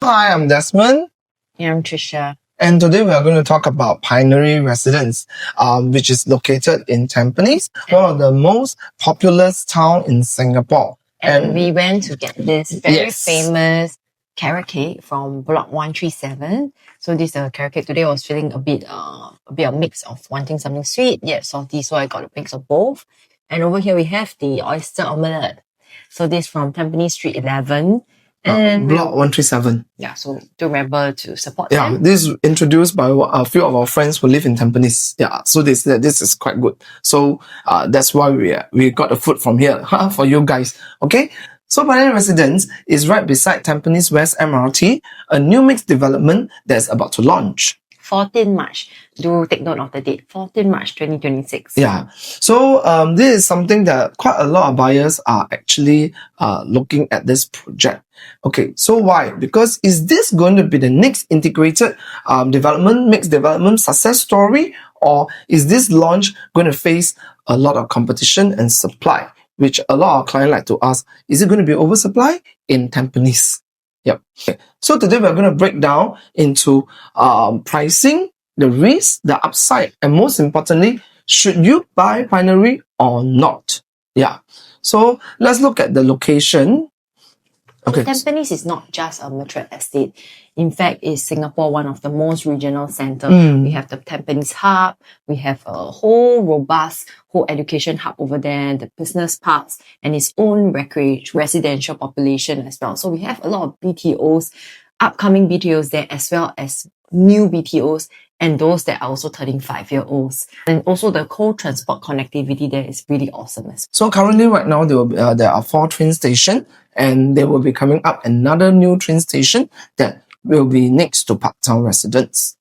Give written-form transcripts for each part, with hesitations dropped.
Hi, I'm Desmond. Yeah, I'm Trisha. And today we are going to talk about Pinery Residence, which is located in Tampines, one of the most populous town in Singapore. And we went to get this very Yes. famous carrot cake from block 137. So this carrot cake today I was feeling a bit of mix of wanting something sweet yet salty, so I got a mix of both. And over here we have the oyster omelette. So this from Tampines Street 11. And Block 137. Yeah, so do remember to support Yeah, them. this is introduced by a few of our friends who live in Tampines. Yeah, so they said this is quite good. So that's why we got the food from here for you guys. Okay, so Pinery Residence is right beside Tampines West MRT, a new mixed development that's about to launch. 14 March. Do take note of the date. 14 March 2026. Yeah. So this is something that quite a lot of buyers are actually looking at this project. Okay, so why? Because is this going to be the next integrated mixed development success story, or is this launch going to face a lot of competition and supply, which a lot of clients like to ask, is it going to be oversupply in Tampines? Yep. Okay. So today we're going to break down into pricing, the risk, the upside, and most importantly, should you buy Pinery or not? Yeah. So let's look at the location. Okay. Tampines is not just a mature estate. In fact, it's Singapore one of the most regional centers. We have the Tampines Hub. We have a whole robust education hub over there, the business parks, and its own residential population as well. So we have a lot of BTOs, upcoming BTOs there, as well as new BTOs, and those that are also turning 5-year-olds. And also the cold transport connectivity there is really awesome. So currently right now there are 4 train stations, and there will be coming up another new train station that will be next to Parktown residents.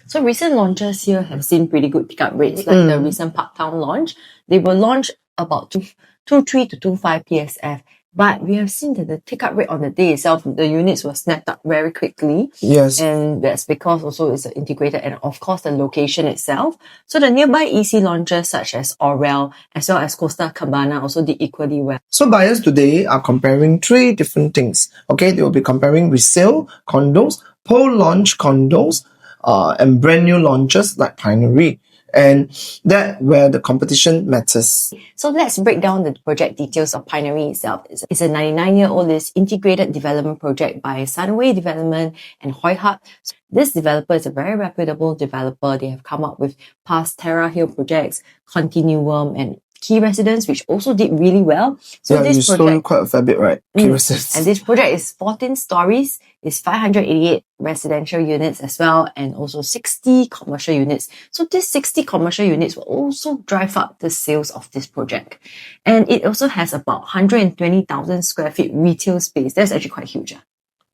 So recent launches here have seen pretty good pick-up rates, like the recent Parktown launch. They will launch about 2.3 to 2.5 PSF. But we have seen that the take-up rate on the day itself, the units were snapped up very quickly. Yes. And that's because also it's integrated, and of course the location itself. So the nearby EC launches such as Rivelle as well as Costa Cabana also did equally well. So buyers today are comparing 3 different things. Okay, they will be comparing resale condos, post-launch condos, and brand new launches like Pinery. And that where the competition matters. So let's break down the project details of Pinery itself. It's a 99-year-old integrated development project by Sunway Development and Hoi Hub. So this developer is a very reputable developer. They have come up with past Terra Hill projects, Continuum, and Key Residence, which also did really well. So yeah, this you sold quite a fair bit, right? Key Residence. And this project is 14 stories, is 588 residential units as well, and also 60 commercial units. So these 60 commercial units will also drive up the sales of this project. And it also has about 120,000 square feet retail space. That's actually quite huge.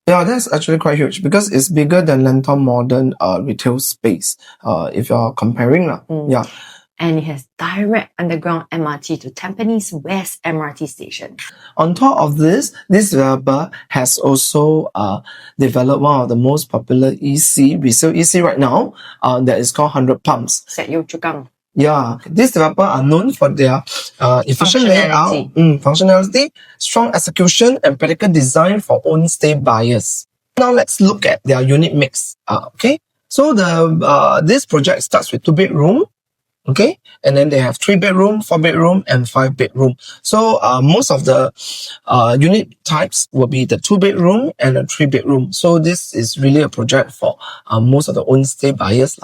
Yeah, that's actually quite huge because it's bigger than Lentor Modern retail space, if you're comparing. Yeah. And it has direct underground MRT to Tampines West MRT station. On top of this developer has also developed one of the most popular resale EC right now, that is called 100 Pumps. Set Yio Chu Kang. Yeah, these developers are known for their efficient layout, functionality, strong execution, and practical design for own stay buyers. Now let's look at their unit mix. Okay, so this project starts with 2-bedroom. Okay, and then they have 3-bedroom, 4-bedroom, and 5-bedroom. So most of the unit types will be the 2-bedroom and a 3-bedroom. So this is really a project for most of the own stay buyers.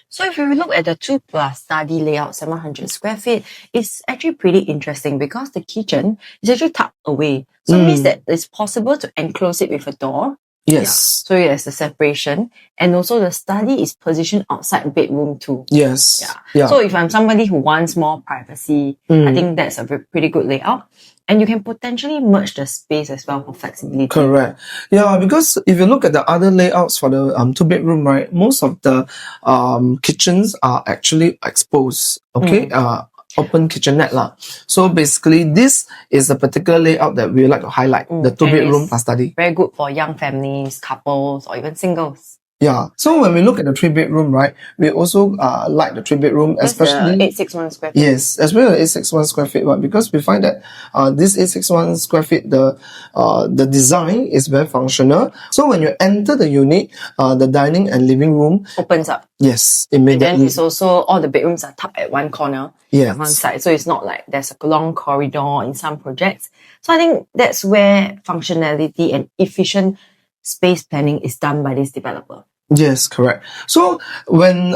So if you look at the 2+ study layout, 700 square feet, it's actually pretty interesting because the kitchen is actually tucked away. So it means that it's possible to enclose it with a door. Yes. Yeah. So there's a separation, and also the study is positioned outside bedroom too. Yes. Yeah. So if I'm somebody who wants more privacy, I think that's a pretty good layout. And you can potentially merge the space as well for flexibility. Correct. Yeah, because if you look at the other layouts for the 2-bedroom, right, most of the kitchens are actually exposed. Okay. Open kitchenette lah. So basically, this is a particular layout that we would like to highlight, the 2-bedroom plus study. Very good for young families, couples, or even singles. Yeah. So when we look at the 3-bedroom, right, we also like the 3-bedroom, That's especially the 861 square feet. yes, especially the 861 square feet one, because we find that this 861 square feet, the design is very functional. So when you enter the unit, the dining and living room Opens up. yes, And then immediately. it's also, all the bedrooms are tucked at one corner, Yes. at one side. So it's not like there's a long corridor in some projects. So I think that's where functionality and efficient space planning is done by this developer. Yes, correct. So when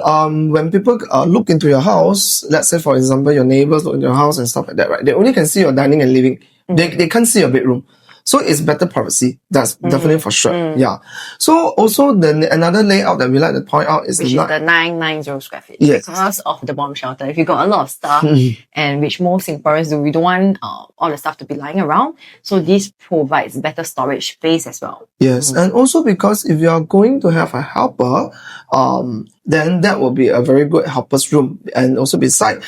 people look into your house, let's say for example your neighbors look into your house and stuff like that, right? They only can see your dining and living. They can't see your bedroom. So it's better privacy. That's definitely for sure. Yeah. So also another layout that we like to point out is Which is the 990 square feet. Yes. Because of the bomb shelter. If you got a lot of stuff, and which most Singaporeans do, we don't want all the stuff to be lying around. So this provides better storage space as well. Yes, and also because if you are going to have a helper, then that will be a very good helper's room. And also beside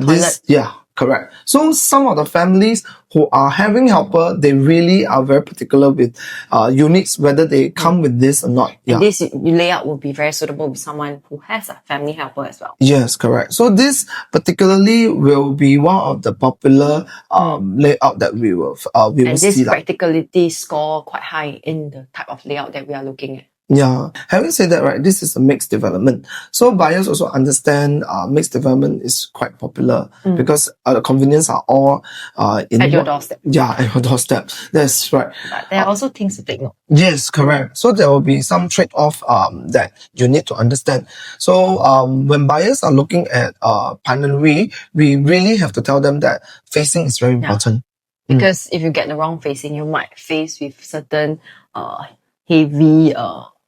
this, yeah, correct. So some of the families who are having helper, they really are very particular with units, whether they come with this or not. Yeah. And this layout will be very suitable with someone who has a family helper as well. Yes, correct. So this particularly will be one of the popular layout that we will And this see. practicality score quite high in the type of layout that we are looking at. Yeah. Having said that, right, this is a mixed development. So buyers also understand mixed development is quite popular because the convenience are all in At your doorstep. Yeah, at your doorstep. That's right. But there are also things to take note. Yes, correct. So there will be some trade-off that you need to understand. So when buyers are looking at Pinery, we really have to tell them that facing is very important. Because if you get the wrong facing, you might face with certain heavy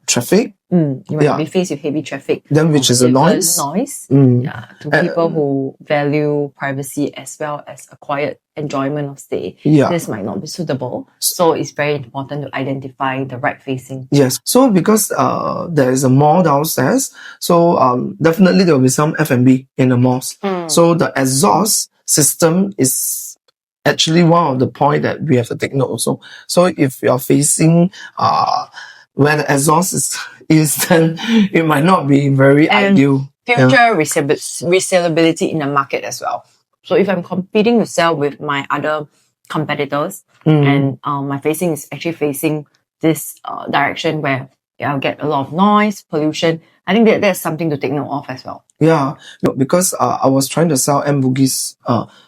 Traffic, you might be faced with heavy traffic. then which is a noise. Yeah, to people who value privacy as well as a quiet enjoyment of stay. Yeah. This might not be suitable. So it's very important to identify the right facing. Yes. So because there is a mall downstairs, so definitely there will be some F&B in the malls. So the exhaust system is actually one of the point that we have to take note also. So if you are facing where the exhaust is then it might not be very ideal. Future resellability in the market as well. So if I'm competing to sell with my other competitors and my facing is actually facing this direction where I'll get a lot of noise, pollution, I think that's something to take note of as well. Yeah, because I was trying to sell M Bugis.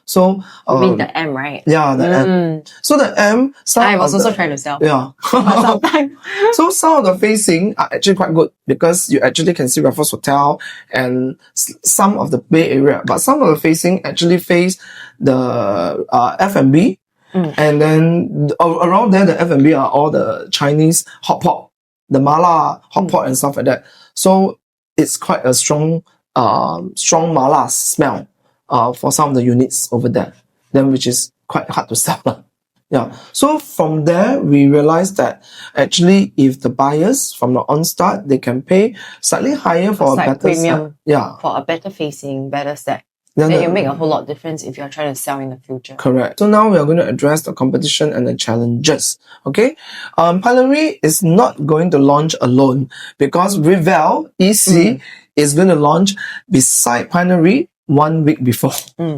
So you mean the M, right? Yeah, the M. So the M. I was also trying to sell. Yeah. Sometimes. So some of the facing are actually quite good because you actually can see Raffles Hotel and some of the Bay Area. But some of the facing actually face the F&B. And then around there, the F&B are all the Chinese hot pot, the mala hot pot and stuff like that. So it's quite a strong mala smell for some of the units over there, then which is quite hard to sell. Yeah. So from there, we realized that actually if the buyers from the onstart, they can pay slightly higher for a better premium. Yeah. For a better facing, better set. Then it make a whole lot of difference if you're trying to sell in the future. Correct. So now we are going to address the competition and the challenges. Okay. Pinery is not going to launch alone because Rivelle EC is going to launch beside Pinery 1 week before.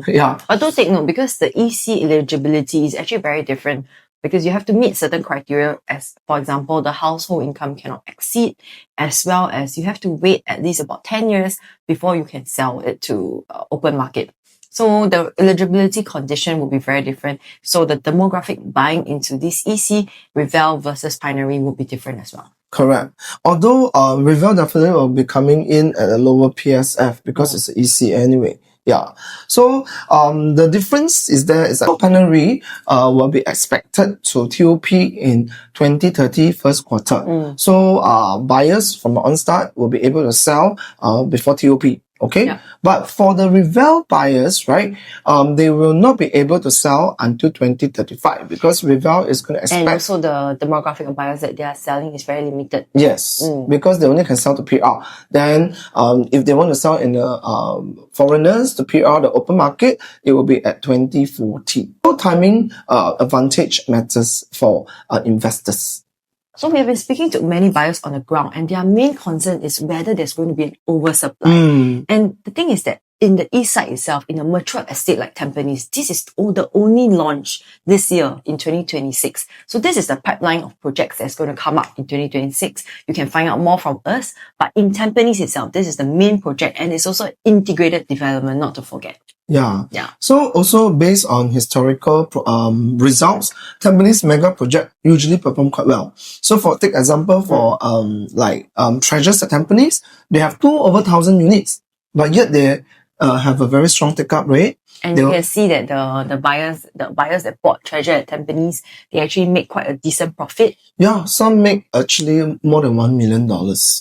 Yeah. But do take note because the EC eligibility is actually very different because you have to meet certain criteria as, for example, the household income cannot exceed, as well as you have to wait at least about 10 years before you can sell it to open market. So the eligibility condition will be very different. So the demographic buying into this EC, Rivelle versus Pinery will be different as well. Correct. Although Rivelle definitely will be coming in at a lower PSF because it's an EC anyway. Yeah. So the difference is that Pinery will be expected to TOP in 2030 first quarter. So buyers from the onstart will be able to sell before TOP. Okay. Yeah. But for the Rivelle buyers, right, they will not be able to sell until 2035 because Rivelle is going to expect. And also the demographic of buyers that they are selling is very limited. Yes, because they only can sell to PR. Then, if they want to sell in the foreigners, the PR, the open market, it will be at 2040. So timing advantage matters for investors. So we have been speaking to many buyers on the ground, and their main concern is whether there's going to be an oversupply. And the thing is that in the east side itself, in a mature estate like Tampines, this is the only launch this year in 2026. So this is the pipeline of projects that's going to come up in 2026. You can find out more from us. But in Tampines itself, this is the main project, and it's also an integrated development, not to forget. Yeah. Yeah. So also based on historical results, Tampines mega project usually perform quite well. So take example for Treasures at Tampines, they have over 1,000 units, but yet they have a very strong take-up rate. And you can see that the buyers that bought Treasure at Tampines, they actually make quite a decent profit. Yeah, some make actually more than $1 million.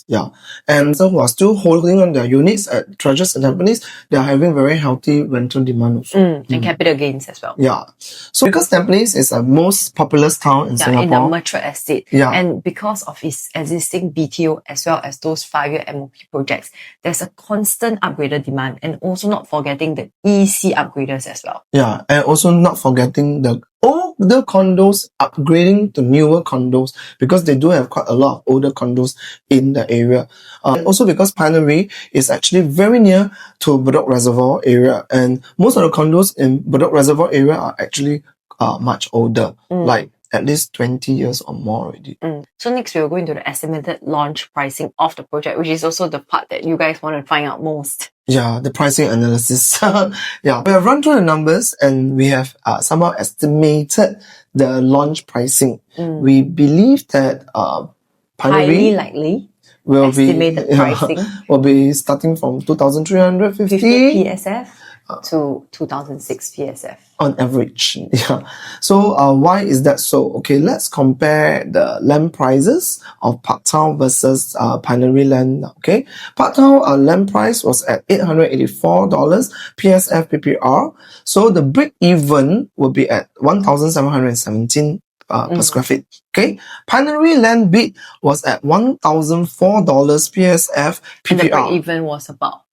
Yeah. And some who are still holding on their units at Treasures at Tampines, they are having very healthy rental demand also. And capital gains as well. Yeah. So because Tampines is the most populous town in Singapore. In the mature estate. Yeah. And because of its existing BTO as well as those 5-year MOP projects, there's a constant upgrader demand, and also not forgetting the EC upgraders as well. Yeah, and also not forgetting the older condos upgrading to newer condos, because they do have quite a lot of older condos in the area. And also because Pinery is actually very near to Bedok Reservoir area, and most of the condos in Bedok Reservoir area are actually much older, like at least 20 years or more already. So next we'll go into the estimated launch pricing of the project, which is also the part that you guys want to find out most. Yeah, the pricing analysis. Yeah, we have run through the numbers and we have somehow estimated the launch pricing. We believe that highly likely will estimated pricing will be starting from 2,350 PSF to 2006 PSF on average. Yeah. So why is that so? Okay, let's compare the land prices of Parktown versus Pinery land. Okay, Parktown land price was at $884 PSF PPR. So the break even will be at 1,717 per square feet. Okay, Pinery land bid was at $1,004 PSF PPR. And the break even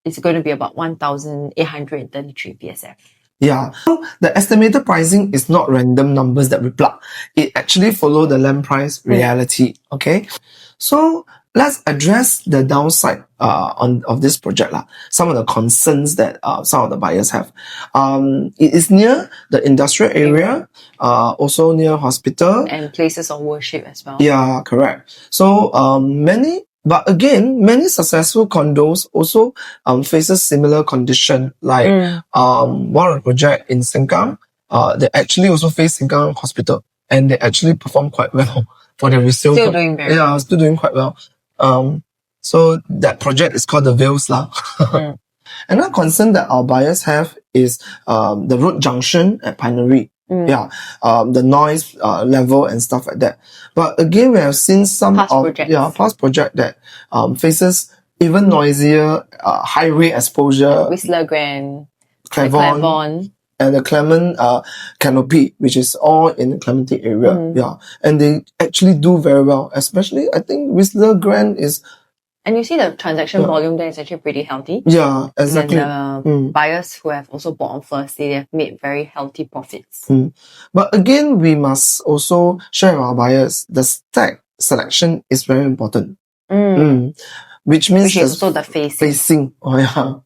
it's going to be about 1,833 PSF. Yeah. So the estimated pricing is not random numbers that we plug. It actually follow the land price reality. Okay. So let's address the downside of this project. Some of the concerns that some of the buyers have. It is near the industrial area, also near hospital. And places of worship as well. Yeah, correct. So but again, many successful condos also faces similar condition. Like one of the project in Sengkang, they actually also face Sengkang Hospital, and they actually perform quite well for the resale. Still doing very well. Yeah, still doing quite well. So that project is called the Vales lah. Another concern that our buyers have is the road junction at Pinery. Yeah, the noise level and stuff like that. But again, we have seen some past project that faces even noisier highway exposure. Whistler Grand, Clavon, and the Clement Canopy, which is all in the Clementi area. Yeah, and they actually do very well. Especially, I think Whistler Grand is. And you see the transaction volume there is actually pretty healthy. Yeah, exactly. And the buyers who have also bought on first, they have made very healthy profits. But again, we must also share with our buyers, the stack selection is very important. Which means is also the facing. Oh, yeah.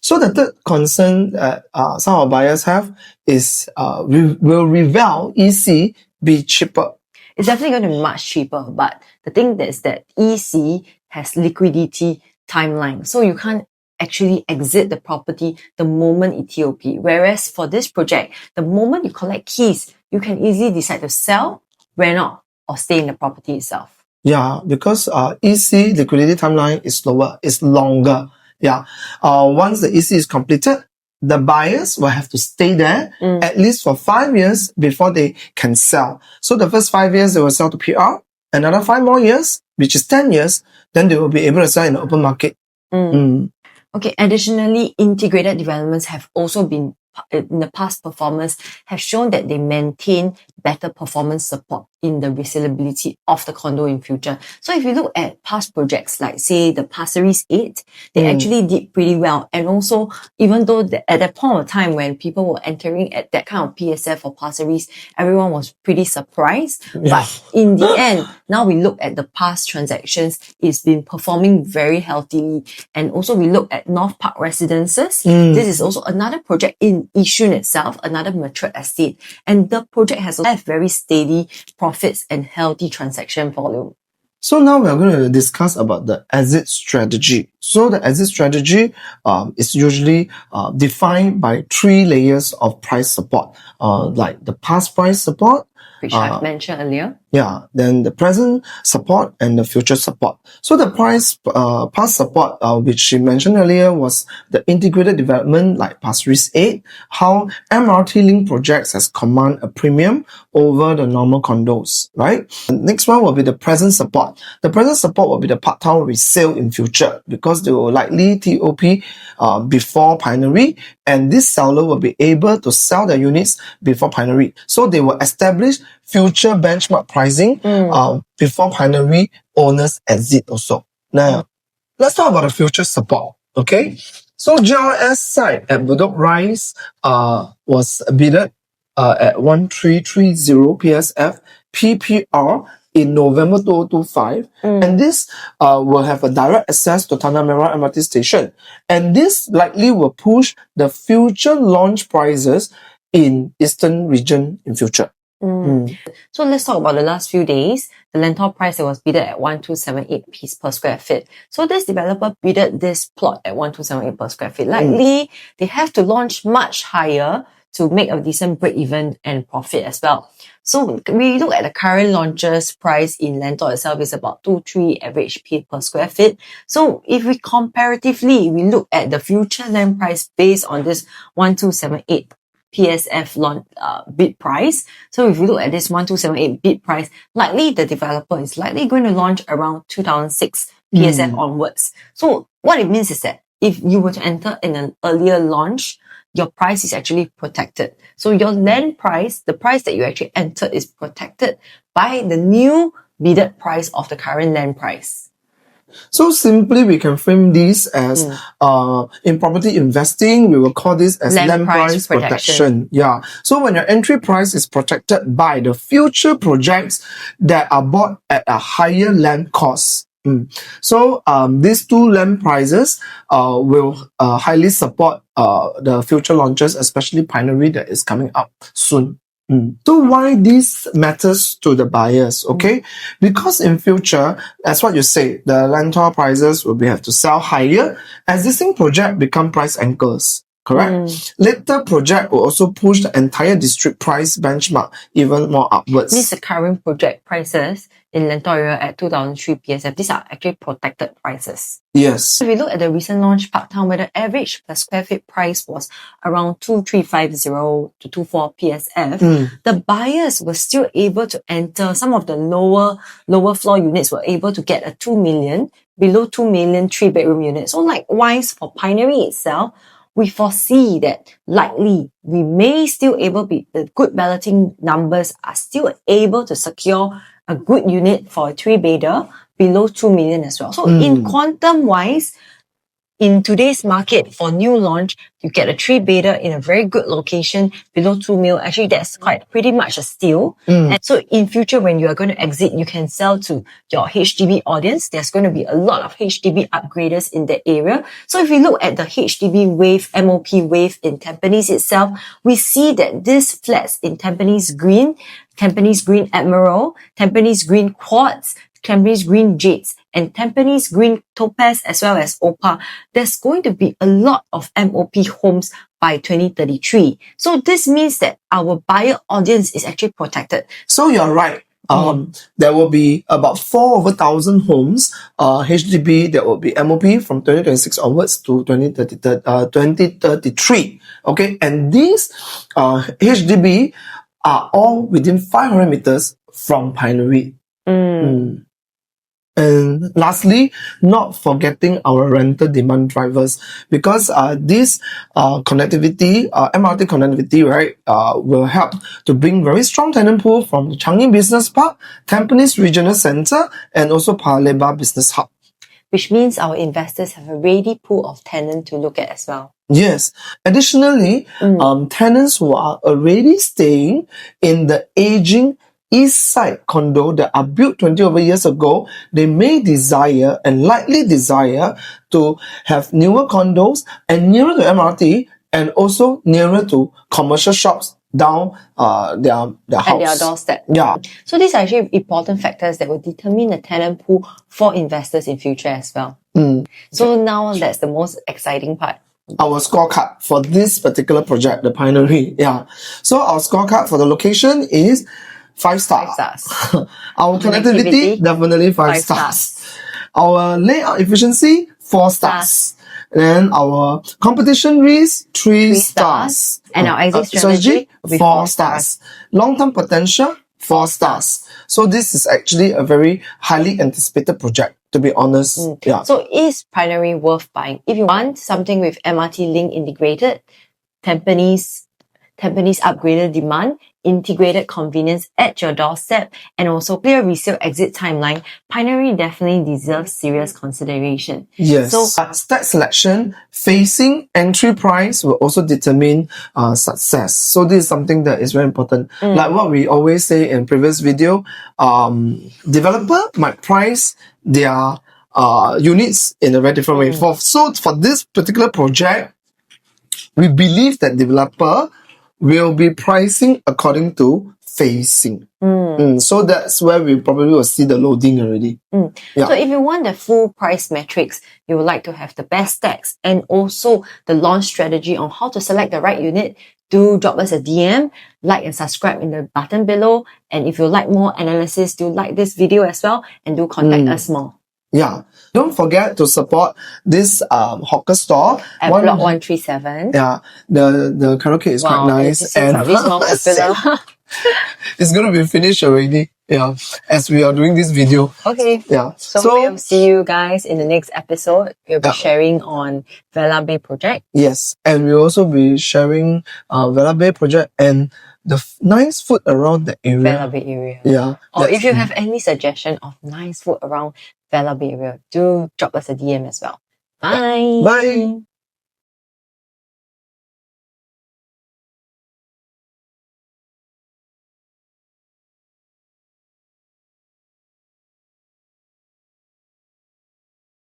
So the third concern that some of our buyers have is, will Rivelle EC be cheaper? It's definitely going to be much cheaper, but the thing is that EC has liquidity timeline. So you can't actually exit the property the moment it TOP. Whereas for this project, the moment you collect keys, you can easily decide to sell, rent out, or stay in the property itself. Yeah, because EC liquidity timeline is slower, it's longer. Yeah. Once the EC is completed, the buyers will have to stay there at least for 5 years before they can sell. So the first 5 years, they will sell to PR. Another 5 more years, which is 10 years, then they will be able to sell in the open market. Okay, additionally, integrated developments have also been, in the past performance, have shown that they maintain better performance support in the resellability of the condo in future. So if you look at past projects like say the Pasir Ris 8, they actually did pretty well. And also, even though at that point of time when people were entering at that kind of PSF for Pasir Ris, everyone was pretty surprised. Yeah. But in the end, now we look at the past transactions, it's been performing very healthily. And also we look at North Park Residences. This is also another project in Yishun itself, another mature estate. And the project has left very steady profits and healthy transaction volume. So now we're going to discuss about the exit strategy. So the exit strategy is usually defined by 3 layers of price support, like the past price support, which I've mentioned earlier. Yeah, then the present support and the future support. So the past support, which she mentioned earlier, was the integrated development like Pasir Ris 8, how MRT link projects has command a premium over the normal condos, right? The next one will be the present support. The present support will be the part town resale in future because they will likely TOP before Pinery, and this seller will be able to sell the units before Pinery. So they will establish future benchmark pricing before Pinery owners exit also. Now, let's talk about the future support, okay? So GRS site at Bedok Rise was bidded at 1330 PSF PPR in November 2025, and this will have a direct access to Tanah Merah MRT station, and this likely will push the future launch prices in Eastern region in future. So let's talk about the last few days. The rental price was bidded at 1278 piece per square feet. So this developer bidded this plot at 1278 per square feet. Likely, they have to launch much higher to make a decent break even and profit as well. So we look at the current launches price in Lentor itself is about 2-3 average P per square feet. So if we comparatively, we look at the future land price based on this 1278 PSF launch bid price. So if you look at this 1278 bid price, likely the developer is likely going to launch around 2006 PSF onwards. So what it means is that if you were to enter in an earlier launch, your price is actually protected. So your land price, the price that you actually entered, is protected by the new bidded price of the current land price. So simply we can frame this as in property investing, we will call this as land price protection. Yeah. So when your entry price is protected by the future projects that are bought at a higher land cost. So these two land prices will highly support the future launches, especially Pinery that is coming up soon. So why this matters to the buyers, okay? Because in future, as what you say, the rental prices will have to sell higher. Existing project become price anchors, correct? Later project will also push the entire district price benchmark even more upwards. These are current project prices in Lentor area at 2003 PSF. These are actually protected prices. Yes. If we look at the recent launch Parktown, where the average per square feet price was around 2350 to 24 PSF, the buyers were still able to enter. Some of the lower floor units were able to get a 2 million, below 2 million 3-bedroom units. So likewise for Pinery itself, we foresee that likely we may still able be, the good balloting numbers are still able to secure a good unit for a 3-bedder below 2 million as well. So in quantum wise, in today's market for new launch, you get a 3-bedder in a very good location below 2 mil. Actually, that's pretty much a steal. And so in future, when you are going to exit, you can sell to your HDB audience. There's going to be a lot of HDB upgraders in the area. So if we look at the HDB wave, MOP wave in Tampines itself, we see that these flats in Tampines Green Admiral, Tampines Green Quartz, Tampines Green Jades, and Tampines Green Topaz as well as Opal, there's going to be a lot of MOP homes by 2033. So this means that our buyer audience is actually protected. So you're right. There will be about 4,000 homes, HDB that will be MOP from 2026 onwards to 2033. Okay, and these HDB are all within 500 meters from Pinery. And And lastly, not forgetting our rental demand drivers, because this connectivity, MRT connectivity, right, will help to bring very strong tenant pool from the Changi Business Park, Tampines Regional Centre, and also Paya Lebar Business Hub. Which means our investors have a ready pool of tenants to look at as well. Yes. Additionally, tenants who are already staying in the aging east side condo that are built 20 over years ago, they may desire and likely desire to have newer condos and nearer to MRT and also nearer to commercial shops down their house. At their doorstep. Yeah. So these are actually important factors that will determine the tenant pool for investors in future as well. So now that's the most exciting part. Our scorecard for this particular project, the Pinery. Yeah. So our scorecard for the location is 5 stars. 5 stars. Our connectivity, definitely 5 stars. Our layout efficiency, 4 stars. Then our competition risk, 3 stars. And our exit strategy, 4 stars. Long-term potential, 4 stars. So this is actually a very highly anticipated project, to be honest. Yeah. So is Pinery worth buying? If you want something with MRT link integrated, Tampines upgraded demand, integrated convenience at your doorstep, and also clear resale exit timeline, Pinery definitely deserves serious consideration. Yes. So stat selection, facing, entry price will also determine success. So this is something that is very important. Like what we always say in previous video, developer might price their units in a very different way. So for this particular project, we believe that developer will be pricing according to facing. So that's where we probably will see the loading already. Yeah. So if you want the full price metrics, you would like to have the best stacks and also the launch strategy on how to select the right unit, do drop us a DM, like and subscribe in the button below. And if you like more analysis, do like this video as well and do contact us more. Yeah. Don't forget to support this hawker store at Block 137. Yeah. The karaoke is quite nice. And it's going to be finished already. Yeah. As we are doing this video. Okay. Yeah. So we'll see you guys in the next episode. We'll be sharing on Vela Bay project. Yes. And we'll also be sharing Vela Bay project and the nice food around the area. Vela Bay area. Yeah. Or if you have any suggestion of nice food around Vela Bay area, do drop us a DM as well. Bye. Bye.